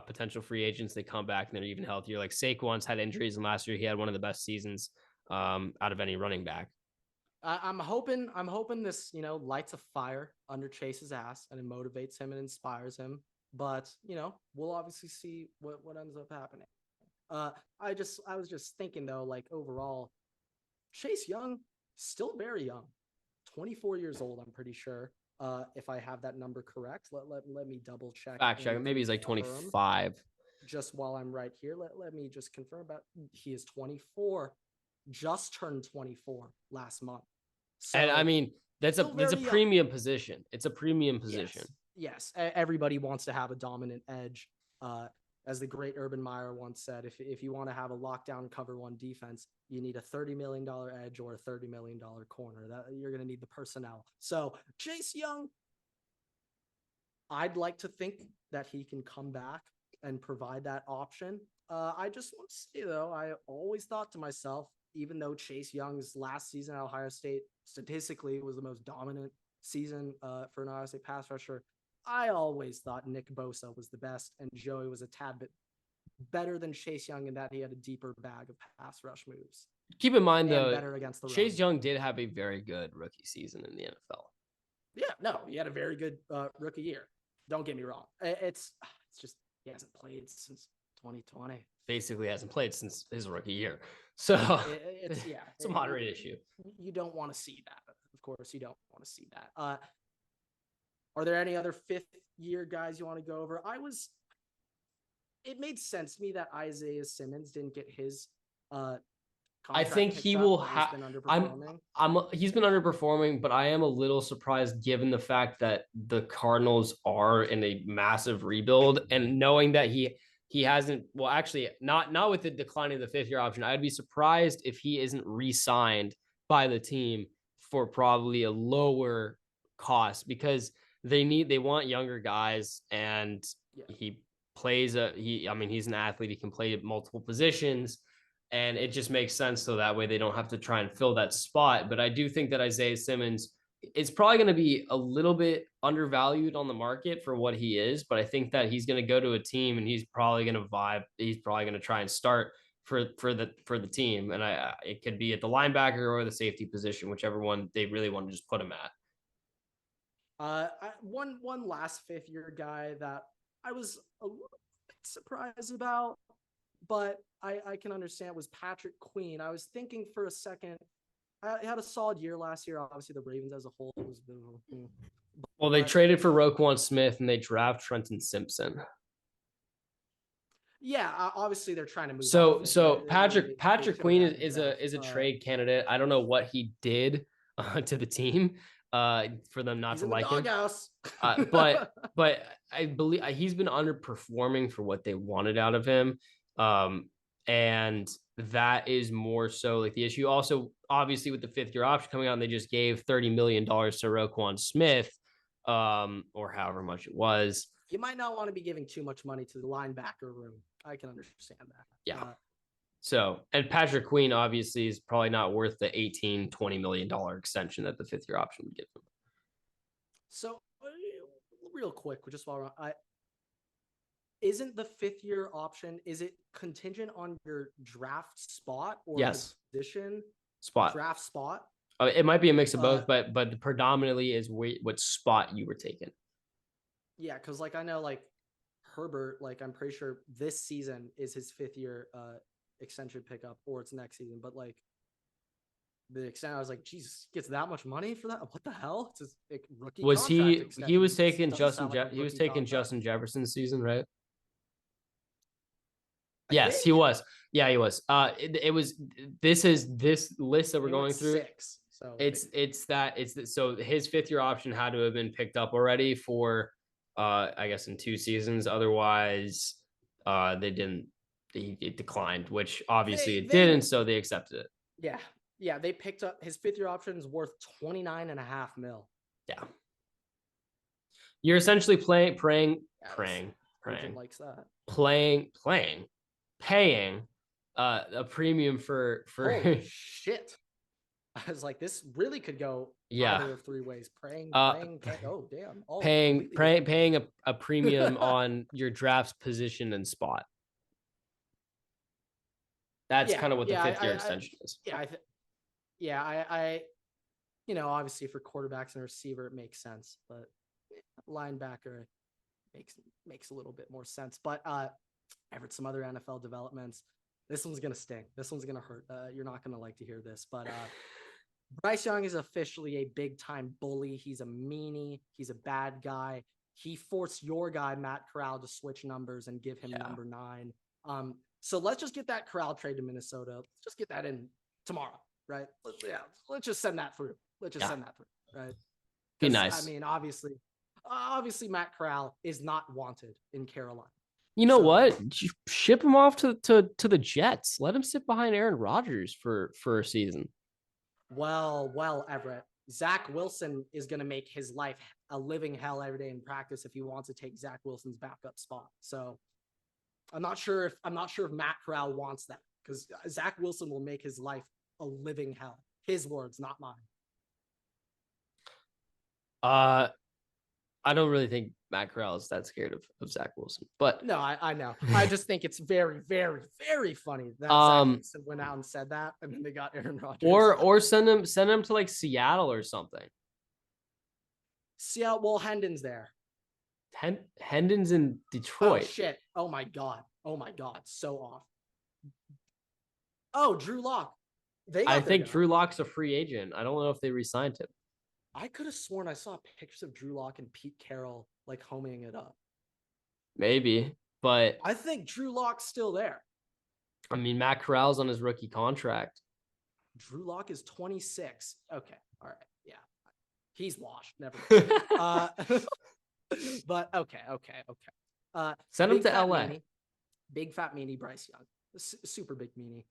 potential free agents. They come back and they're even healthier. Like Saquon's had injuries, and last year he had one of the best seasons out of any running back. I'm hoping this, lights a fire under Chase's ass and it motivates him and inspires him. But, we'll obviously see what ends up happening. I was just thinking though, like overall, Chase Young, still very young, 24 years old, I'm pretty sure. If I have that number correct, let me double check. Fact check. Maybe he's like 25. Just while I'm right here, let me just confirm about he is 24, just turned 24 last month. So, and I mean, that's a premium position. It's a premium position. Yes. Everybody wants to have a dominant edge. As the great Urban Meyer once said, if you want to have a lockdown cover one defense, you need a $30 million edge or a $30 million corner. That you're going to need the personnel. So Chase Young, I'd like to think that he can come back and provide that option. I just want to say, though, I always thought to myself, even though Chase Young's last season at Ohio State statistically was the most dominant season for an Ohio State pass rusher, I always thought Nick Bosa was the best and Joey was a tad bit better than Chase Young in that he had a deeper bag of pass rush moves. Keep in mind, though, better against the Chase Young did have a very good rookie season in the NFL. Yeah, no, he had a very good rookie year. Don't get me wrong. It's just he hasn't played since 2020. Basically hasn't played since his rookie year. So it's a moderate issue. You don't want to see that. Of course, you don't want to see that. Are there any other fifth-year guys you want to go over? It made sense to me that Isaiah Simmons didn't get his I think he will have. He's been underperforming, but I am a little surprised given the fact that the Cardinals are in a massive rebuild, and knowing that he hasn't. Well, actually, not with the decline of the fifth-year option. I'd be surprised if he isn't re-signed by the team for probably a lower cost, because they want younger guys, and he plays he's an athlete. He can play multiple positions. And it just makes sense, so that way they don't have to try and fill that spot. But I do think that Isaiah Simmons is probably going to be a little bit undervalued on the market for what he is. But I think that he's going to go to a team and he's probably going to vibe. He's probably going to try and start for the team. And it could be at the linebacker or the safety position, whichever one they really want to just put him at. One last fifth-year guy that I was a little bit surprised about, but I can understand, was Patrick Queen. I was thinking for a second, I had a solid year last year. Obviously, the Ravens as a whole was well, they traded for Roquan Smith and they draft Trenton Simpson. Yeah, obviously they're trying to move. So Patrick Queen is a trade candidate. I don't know what he did to the team for them not to like him. But I believe he's been underperforming for what they wanted out of him. And that is more so like the issue. Also, obviously, with the fifth-year option coming out, they just gave $30 million to Roquan Smith, or however much it was. You might not want to be giving too much money to the linebacker room. I can understand that. Yeah. So, and Patrick Queen obviously is probably not worth the $18-20 million extension that the fifth-year option would give him. So, real quick, just while isn't the fifth-year option, is it contingent on your draft spot or position? Spot. Draft spot? It might be a mix of both, but predominantly is what spot you were taken. Yeah, because I know Herbert, I'm pretty sure this season is his fifth-year extension pickup, or it's next season. But the extent, I was like, Jesus, gets that much money for that? What the hell? It's his rookie. Was he was taking Justin Jefferson's season, right? Yes, he was. Yeah, he was. It was. This list that we're going through. So so his fifth-year option had to have been picked up already for, I guess, in 2 seasons. Otherwise, they didn't. It declined, which obviously it didn't. So they accepted it. Yeah. They picked up his fifth-year option is worth $29.5 million. Yeah. You're essentially praying. Likes that. Paying a premium for Holy shit. I was like, this really could go either of 3 ways. Praying. Oh damn. Paying a premium on your draft's position and spot. That's kind of what the fifth-year extension is. I obviously for quarterbacks and receiver it makes sense, but linebacker makes a little bit more sense. But Everett, some other NFL developments. This one's gonna sting. This one's gonna hurt. You're not gonna like to hear this, but Bryce Young is officially a big time bully. He's a meanie. He's a bad guy. He forced your guy, Matt Corral, to switch numbers and give him number 9. So let's just get that Corral trade to Minnesota. Let's just get that in tomorrow, right? Let's just send that through. Send that through, right? Be nice. I mean, obviously, Matt Corral is not wanted in Carolina. You know what? Ship him off to the Jets. Let him sit behind Aaron Rodgers for a season. Well, Everett. Zach Wilson is going to make his life a living hell every day in practice if he wants to take Zach Wilson's backup spot. So I'm not sure if Matt Corral wants that, because Zach Wilson will make his life a living hell. His words, not mine. I don't really think Matt Corral is that scared of Zach Wilson, but no, I know. I just think it's very, very, very funny that Zach Wilson went out and said that, and then they got Aaron Rodgers. Or send him to like Seattle or something. Seattle. Well, Hendon's there. Hendon's in Detroit. Oh shit! Oh my god! So off. Oh, Drew Lock. I think Drew Lock's a free agent. I don't know if they re-signed him. I could have sworn I saw pictures of Drew Lock and Pete Carroll like homing it up. Maybe, but I think Drew Lock's still there. I mean, Matt Corral's on his rookie contract. Drew Lock is 26. Okay, all right, yeah, he's washed. Never. But okay. Send him to LA. Meanie, big fat meanie Bryce Young, super big meanie.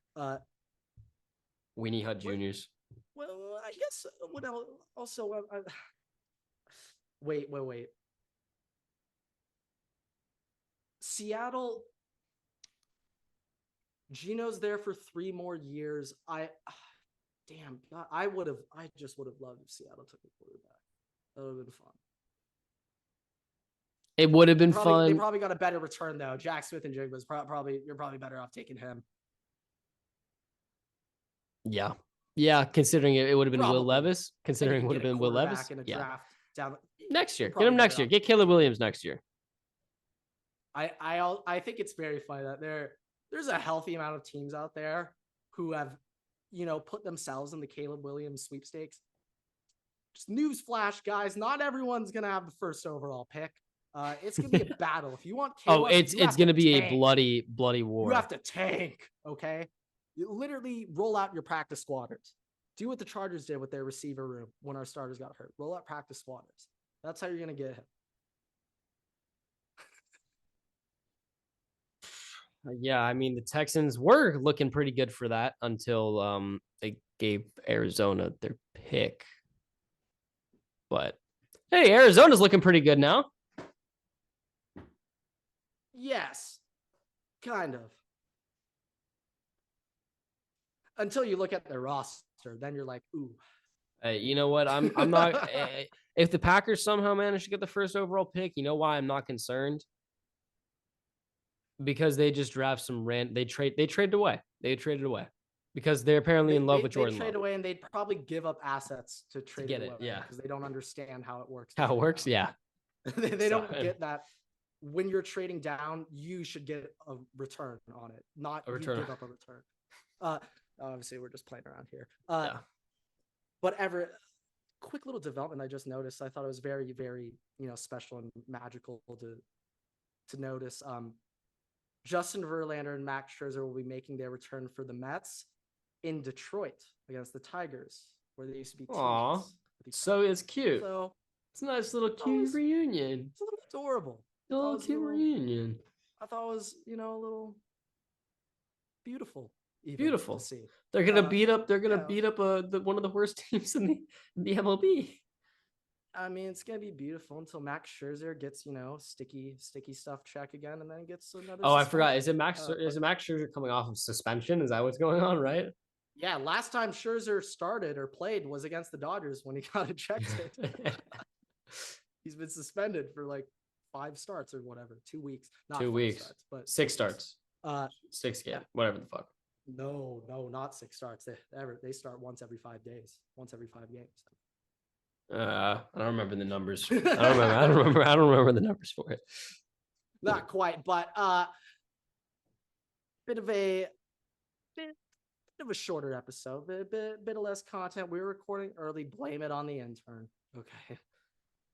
Weenie Hut Juniors. Well, I guess what else? Also, wait. Seattle. Gino's there for 3 more years. Damn, God, I just would have loved if Seattle took a quarterback. That would have been fun. It would have been fun. They probably got a better return though. Jack Smith and Jigba's you're probably better off taking him. Yeah, considering it would have been Will Levis. Considering it would have been Will Levis. Draft down next year. Get him next year. Get Caleb Williams next year. I think it's very funny that there's a healthy amount of teams out there who have, put themselves in the Caleb Williams sweepstakes. Just news flash, guys. Not everyone's gonna have the first overall pick. It's gonna be a battle. If you want Caleb, it's gonna be a bloody war. You have to tank, okay? You literally roll out your practice squatters. Do what the Chargers did with their receiver room when our starters got hurt. Roll out practice squatters. That's how you're gonna get him. Yeah, I mean the Texans were looking pretty good for that until they gave Arizona their pick. But hey, Arizona's looking pretty good now. Yes, kind of. Until you look at their roster, then you're like, ooh. Hey, you know what? I'm not. If the Packers somehow manage to get the first overall pick, you know why I'm not concerned? Because they just draft some they traded away. They traded away because they're apparently in love with Jordan Love. They trade away, and they'd probably give up assets to trade get it away. Yeah, because they don't understand how it works. How it works, yeah. they don't get that. When you're trading down, you should get a return on it, not a return. You give up a return. Obviously, we're just playing around here. Yeah. But Everett, quick little development I just noticed. I thought it was very, very, special and magical to notice. Justin Verlander and Max Scherzer will be making their return for the Mets in Detroit against the Tigers, where they used to be teammates. Aww, so it's cute. So it's a nice little cute reunion. It's a little adorable. A little cute reunion. I thought it was, a little beautiful. Beautiful. To see. They're gonna beat up. They're gonna beat up one of the worst teams in the MLB. I mean, it's gonna be beautiful until Max Scherzer gets, sticky stuff check again, and then gets another. Oh, I forgot. Is it Max Scherzer coming off of suspension? Is that what's going on? Right. Yeah. Last time Scherzer started or played was against the Dodgers when he got ejected. He's been suspended for like 5 starts or whatever, 2 weeks. Not 2 weeks, starts, but 6 starts. 6 games, whatever the fuck. No, not 6 starts. They start once every 5 days, once every 5 games. I don't remember the numbers. I don't remember the numbers for it. Not quite, but bit of a of a shorter episode, bit of less content. We were recording early. Blame it on the intern. Okay.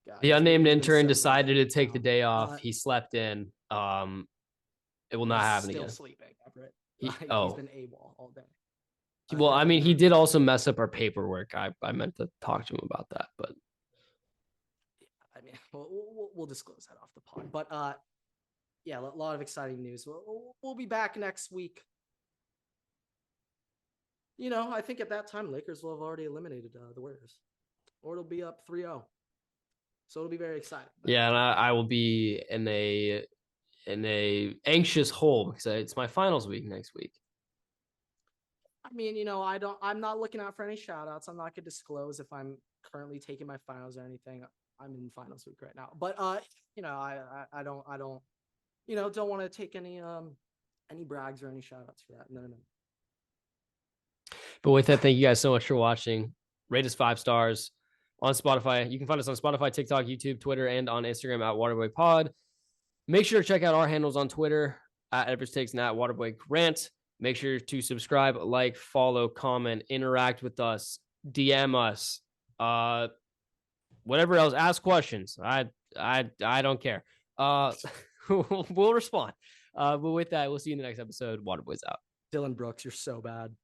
God, The we've unnamed been intern celebrating decided to it take the now. day off. He slept in. It will not He's happen still again. sleeping, Everett. He Like he's oh been AWOL all day. well, I mean, he did also mess up our paperwork. I meant to talk to him about that, but I mean, we'll disclose that off the pod. But yeah, a lot of exciting news. We'll be back next week. You know, I think at that time Lakers will have already eliminated the Warriors, or it'll be up 3-0. So it'll be very exciting. yeah, and I will be in a anxious hole because it's my finals week next week. I mean, I'm not looking out for any shout outs. I'm not gonna disclose if I'm currently taking my finals or anything. I'm in finals week right now. But I don't don't want to take any brags or any shout outs for that. No. But with that, thank you guys so much for watching. Rate us 5 stars on Spotify. You can find us on Spotify, TikTok, YouTube, Twitter, and on Instagram at Waterboy Pod. Make sure to check out our handles on Twitter at Everett Takes and at Waterboy Grant. Make sure to subscribe, like, follow, comment, interact with us, DM us, whatever else. Ask questions. I don't care. We'll respond. But with that, we'll see you in the next episode. Waterboy's out. Dylan Brooks, you're so bad.